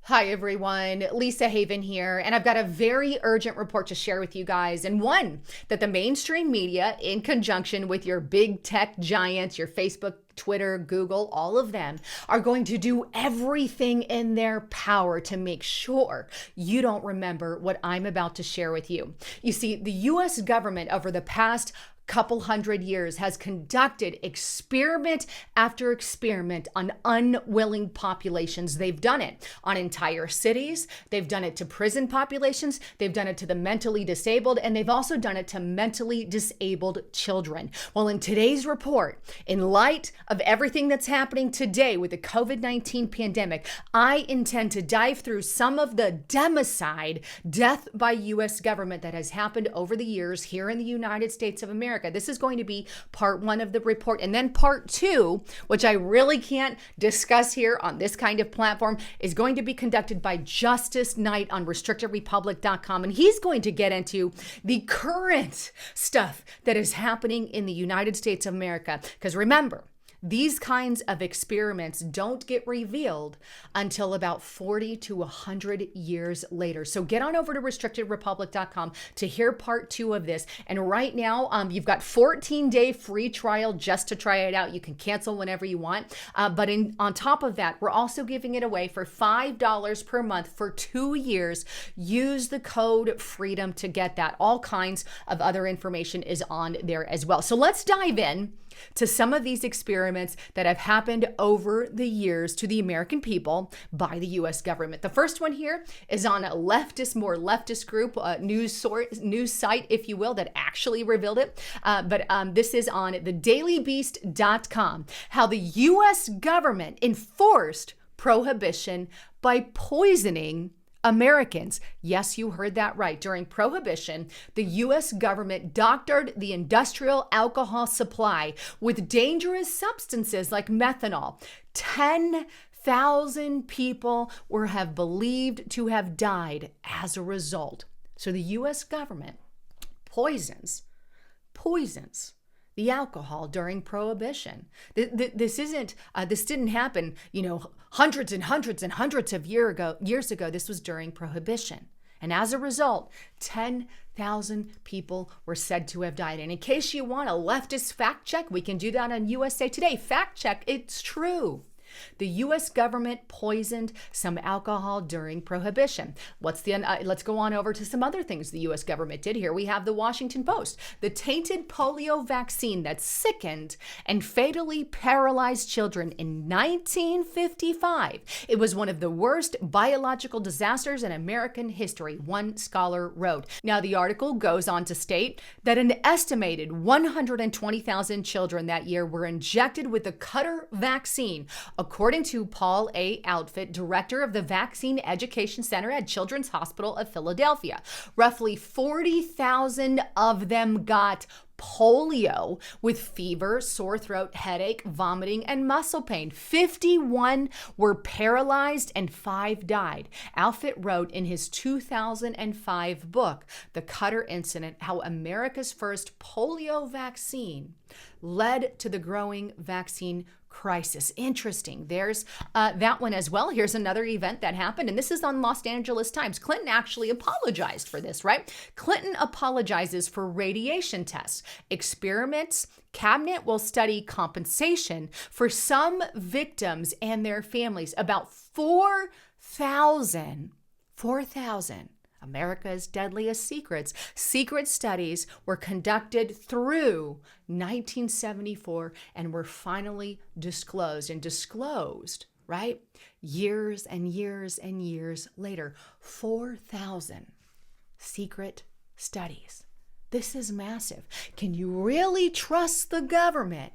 Hi everyone, Lisa Haven here, and I've got a very urgent report to share with you guys, and one that the mainstream media, in conjunction with your big tech giants, your Facebook, Twitter, Google, all of them, are going to do everything in their power to make sure you don't remember what I'm about to share with you. You see, the US government over the past couple hundred years has conducted experiment after experiment on unwilling populations. They've done it on entire cities. They've done it to prison populations. They've done it to the mentally disabled, and they've also done it to mentally disabled children. Well, in today's report, in light of everything that's happening today with the COVID-19 pandemic, I intend to dive through some of the democide, death by U.S. government that has happened over the years here in the United States of America. This is going to be part one of the report. And then part two, which I really can't discuss here on this kind of platform, is going to be conducted by Justice Knight on RestrictedRepublic.com. And he's going to get into the current stuff that is happening in the United States of America. Because remember, these kinds of experiments don't get revealed until about 40 to 100 years later. So get on over to RestrictedRepublic.com to hear part two of this. And right now, you've got 14-day free trial just to try it out. You can cancel whenever you want. But on top of that, we're also giving it away for $5 per month for 2 years. Use the code FREEDOM to get that. All kinds of other information is on there as well. So let's dive in to some of these experiments that have happened over the years to the American people by the U.S. government. The first one here is on a more leftist group, news site, if you will, that actually revealed it. But this is on thedailybeast.com, how the U.S. government enforced prohibition by poisoning Americans. Yes, you heard that right. During Prohibition, the U.S. government doctored the industrial alcohol supply with dangerous substances like methanol. 10,000 people have believed to have died as a result. So the U.S. government poisons the alcohol during Prohibition. This didn't happen, hundreds and hundreds and hundreds of years ago. This was during Prohibition. And as a result, 10,000 people were said to have died. And in case you want a leftist fact check, we can do that on USA Today. Fact check, it's true. The U.S. government poisoned some alcohol during Prohibition. Let's go on over to some other things the U.S. government did here. We have the Washington Post. The tainted polio vaccine that sickened and fatally paralyzed children in 1955. It was one of the worst biological disasters in American history, one scholar wrote. Now, the article goes on to state that an estimated 120,000 children that year were injected with the Cutter vaccine, according to Paul A. Outfit, director of the Vaccine Education Center at Children's Hospital of Philadelphia. Roughly 40,000 of them got polio with fever, sore throat, headache, vomiting, and muscle pain. 51 were paralyzed and 5 died. Outfit wrote in his 2005 book, The Cutter Incident, how America's first polio vaccine led to the growing vaccine crisis. Interesting. There's that one as well. Here's another event that happened, and this is on Los Angeles Times. Clinton actually apologized for this, right? Clinton apologizes for radiation tests. Experiments. Cabinet will study compensation for some victims and their families. About 4,000 America's deadliest secrets. Secret studies were conducted through 1974 and were finally disclosed, right? Years and years and years later. 4,000 secret studies. This is massive. Can you really trust the government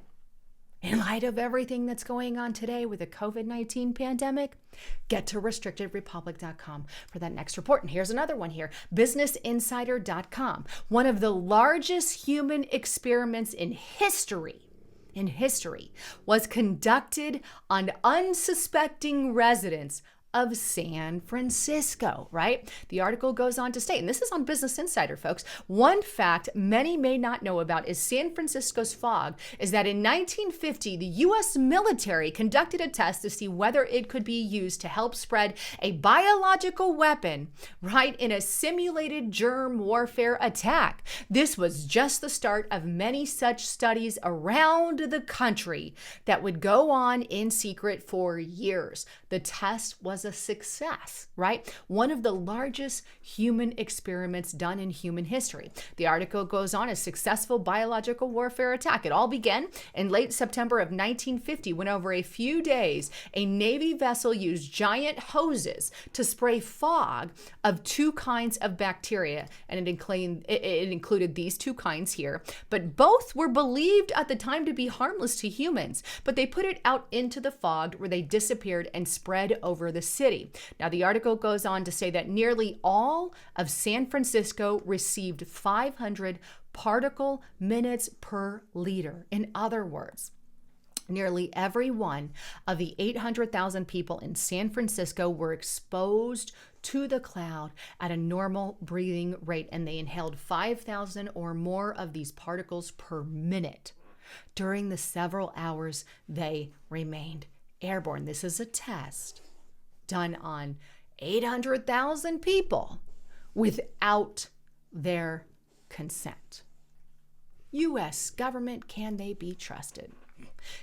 in light of everything that's going on today with the COVID-19 pandemic? Get to RestrictedRepublic.com for that next report. And here's another one here, BusinessInsider.com. One of the largest human experiments in history was conducted on unsuspecting residents of San Francisco, right? The article goes on to state, and this is on Business Insider, folks, one fact many may not know about is San Francisco's fog is that in 1950, the U.S. military conducted a test to see whether it could be used to help spread a biological weapon, right, in a simulated germ warfare attack. This was just the start of many such studies around the country that would go on in secret for years. The test was a success, right? One of the largest human experiments done in human history. The article goes on, a successful biological warfare attack. It all began in late September of 1950 when over a few days, a Navy vessel used giant hoses to spray fog of two kinds of bacteria. And it included these two kinds here, but both were believed at the time to be harmless to humans, but they put it out into the fog where they disappeared and spread over the city. Now, the article goes on to say that nearly all of San Francisco received 500 particle minutes per liter. In other words, nearly every one of the 800,000 people in San Francisco were exposed to the cloud at a normal breathing rate, and they inhaled 5,000 or more of these particles per minute. During the several hours they remained airborne. This is a test done on 800,000 people without their consent. U.S. government, can they be trusted?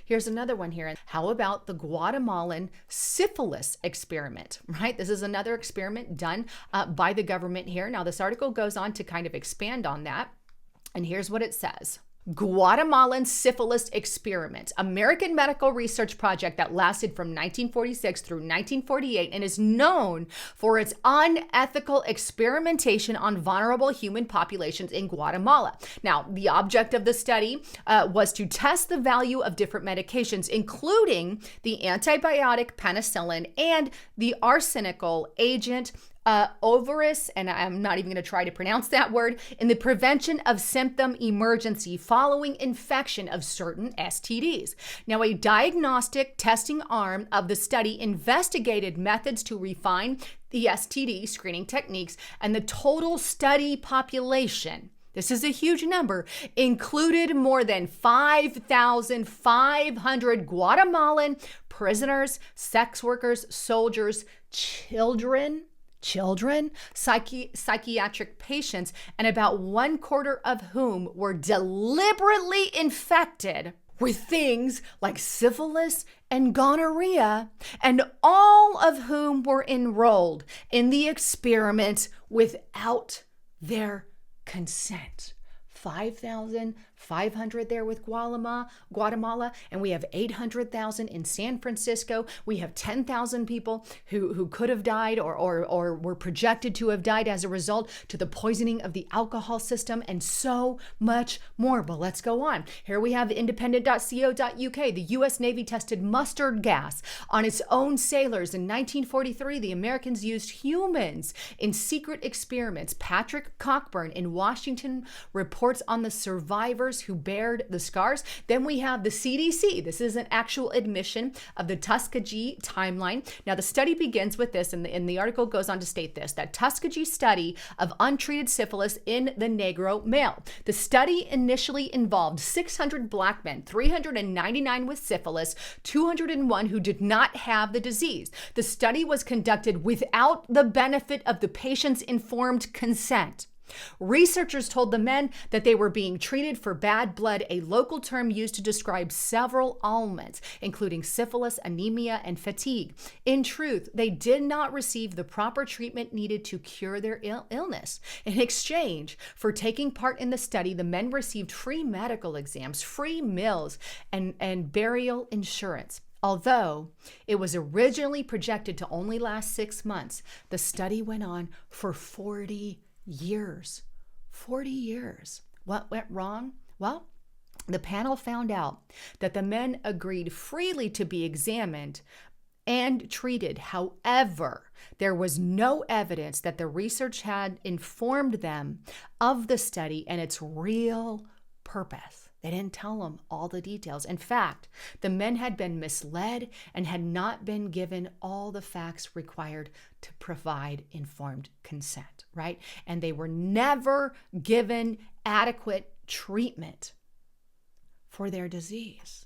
Here's another one here. How about the Guatemalan syphilis experiment, right? This is another experiment done by the government here. Now, this article goes on to kind of expand on that. And here's what it says. Guatemalan syphilis experiment, American medical research project that lasted from 1946 through 1948 and is known for its unethical experimentation on vulnerable human populations in Guatemala. Now, the object of the study was to test the value of different medications, including the antibiotic penicillin and the arsenical agent ovaris, and I'm not even going to try to pronounce that word, in the prevention of symptom emergency following infection of certain STDs. Now, a diagnostic testing arm of the study investigated methods to refine the STD screening techniques, and the total study population, this is a huge number, included more than 5,500 Guatemalan prisoners, sex workers, soldiers, children, psychiatric patients, and about 1/4 of whom were deliberately infected with things like syphilis and gonorrhea, and all of whom were enrolled in the experiment without their consent. 5,500 there with Guatemala, and we have 800,000 in San Francisco. We have 10,000 people who could have died or were projected to have died as a result to the poisoning of the alcohol system, and so much more. But let's go on. Here we have independent.co.uk. The U.S. Navy tested mustard gas on its own sailors. In 1943, the Americans used humans in secret experiments. Patrick Cockburn in Washington reports on the survivors who bared the scars. Then we have the CDC. This is an actual admission of the Tuskegee timeline. Now, the study begins with this, and the article goes on to state this, that Tuskegee study of untreated syphilis in the Negro male. The study initially involved 600 black men, 399 with syphilis, 201 who did not have the disease. The study was conducted without the benefit of the patient's informed consent. Researchers told the men that they were being treated for bad blood, a local term used to describe several ailments, including syphilis, anemia, and fatigue. In truth, they did not receive the proper treatment needed to cure their illness. In exchange for taking part in the study, the men received free medical exams, free meals, and burial insurance. Although it was originally projected to only last 6 months, the study went on for 40 years. 40 years. What went wrong? Well, the panel found out that the men agreed freely to be examined and treated. However, there was no evidence that the research had informed them of the study and its real purpose. They didn't tell them all the details. In fact, the men had been misled and had not been given all the facts required to provide informed consent, right? And they were never given adequate treatment for their disease.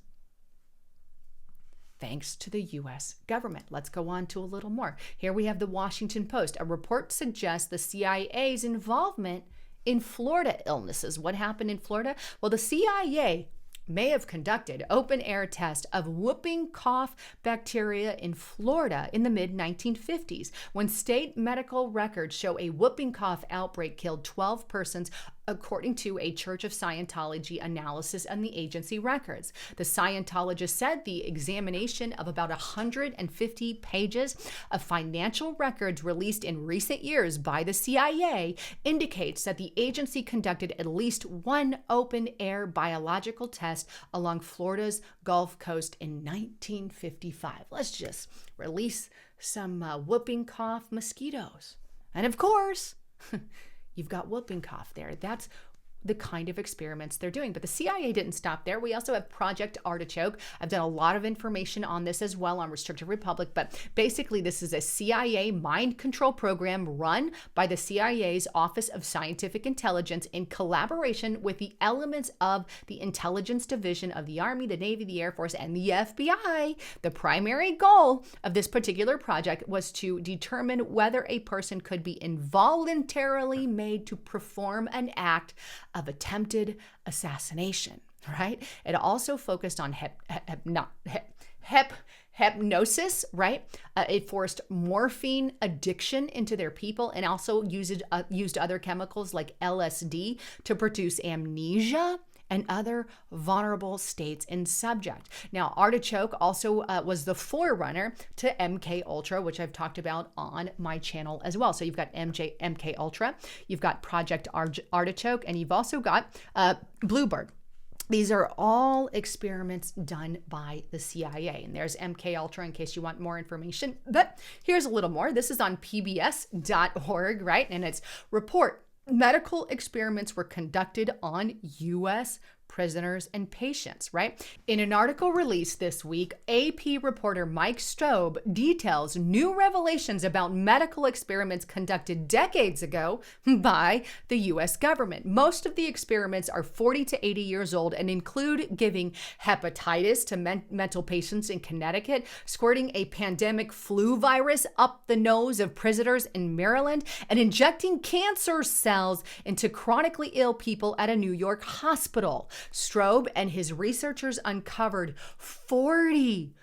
Thanks to the U.S. government. Let's go on to a little more. Here we have the Washington Post. A report suggests the CIA's involvement in Florida illnesses. What happened in Florida? Well, the CIA may have conducted open-air tests of whooping cough bacteria in Florida in the mid-1950s, when state medical records show a whooping cough outbreak killed 12 persons, according to a Church of Scientology analysis and the agency records. The Scientologist said the examination of about 150 pages of financial records released in recent years by the CIA indicates that the agency conducted at least one open-air biological test along Florida's Gulf Coast in 1955. Let's just release some whooping cough mosquitoes. And of course, you've got whooping cough there. That's the kind of experiments they're doing. But the CIA didn't stop there. We also have Project Artichoke. I've done a lot of information on this as well on Restricted Republic, but basically this is a CIA mind control program run by the CIA's Office of Scientific Intelligence in collaboration with the elements of the Intelligence Division of the Army, the Navy, the Air Force, and the FBI. The primary goal of this particular project was to determine whether a person could be involuntarily made to perform an act of attempted assassination, right? It also focused on hypnosis, right? It forced morphine addiction into their people and also used other chemicals like LSD to produce amnesia and other vulnerable states in subject. Now, Artichoke also was the forerunner to MK Ultra, which I've talked about on my channel as well. So you've got MK Ultra, you've got Project Artichoke, and you've also got Bluebird. These are all experiments done by the CIA. And there's MK Ultra in case you want more information. But here's a little more. This is on pbs.org, right? And it's report. Medical experiments were conducted on U.S. prisoners and patients, right? In an article released this week, AP reporter Mike Stobe details new revelations about medical experiments conducted decades ago by the U.S. government. Most of the experiments are 40 to 80 years old and include giving hepatitis to mental patients in Connecticut, squirting a pandemic flu virus up the nose of prisoners in Maryland, and injecting cancer cells into chronically ill people at a New York hospital. Strobe and his researchers uncovered 40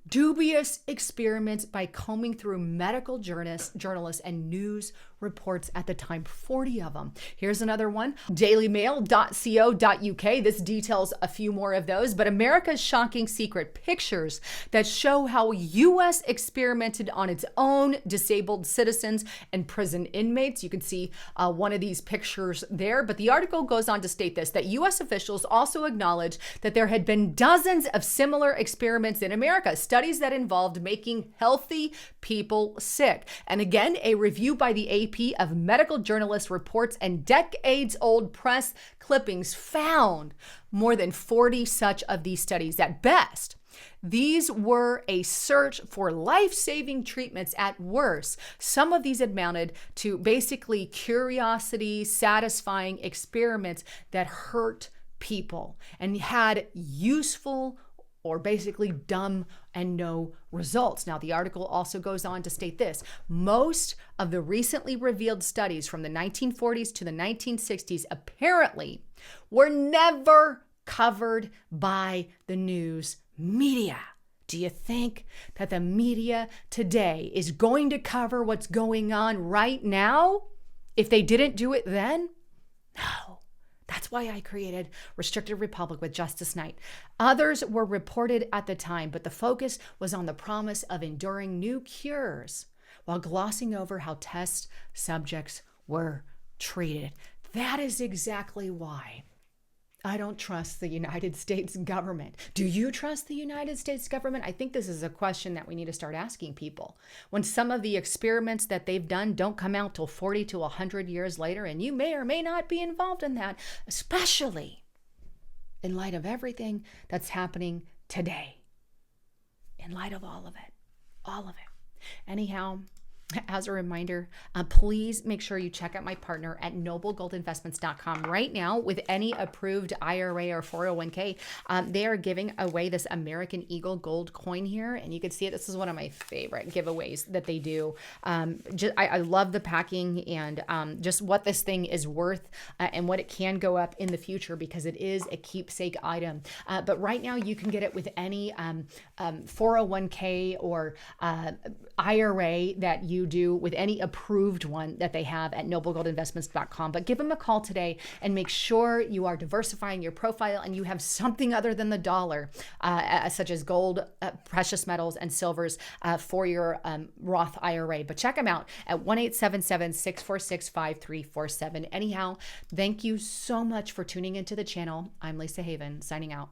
dubious experiments by combing through medical journalists and news reports at the time, 40 of them. Here's another one, dailymail.co.uk. This details a few more of those, but America's shocking secret, pictures that show how U.S. experimented on its own disabled citizens and prison inmates. You can see one of these pictures there, but the article goes on to state this, that U.S. officials also acknowledged that there had been dozens of similar experiments in America, studies that involved making healthy people sick. And again, a review by the AP of medical journalist reports and decades-old press clippings found more than 40 such of these studies. At best, these were a search for life-saving treatments. At worst, some of these amounted to basically curiosity-satisfying experiments that hurt people and had useful or basically dumb and no results. Now, the article also goes on to state this. Most of the recently revealed studies from the 1940s to the 1960s apparently were never covered by the news media. Do you think that the media today is going to cover what's going on right now if they didn't do it then? No. That's why I created Restricted Republic with Justice Knight. Others were reported at the time, but the focus was on the promise of enduring new cures while glossing over how test subjects were treated. That is exactly why I don't trust the United States government. Do you trust the United States government? I think this is a question that we need to start asking people. When some of the experiments that they've done don't come out till 40 to 100 years later, and you may or may not be involved in that, especially in light of everything that's happening today, in light of all of it. Anyhow, as a reminder, please make sure you check out my partner at noblegoldinvestments.com right now. With any approved IRA or 401k, they are giving away this American Eagle gold coin here. And you can see it. This is one of my favorite giveaways that they do. I love the packing and just what this thing is worth and what it can go up in the future, because it is a keepsake item. But right now you can get it with any 401k or IRA that you do, with any approved one that they have at noblegoldinvestments.com. But give them a call today and make sure you are diversifying your profile and you have something other than the dollar, such as gold, precious metals, and silvers for your Roth IRA. But check them out at 1-877-646-5347. Anyhow, thank you so much for tuning into the channel. I'm Lisa Haven, signing out.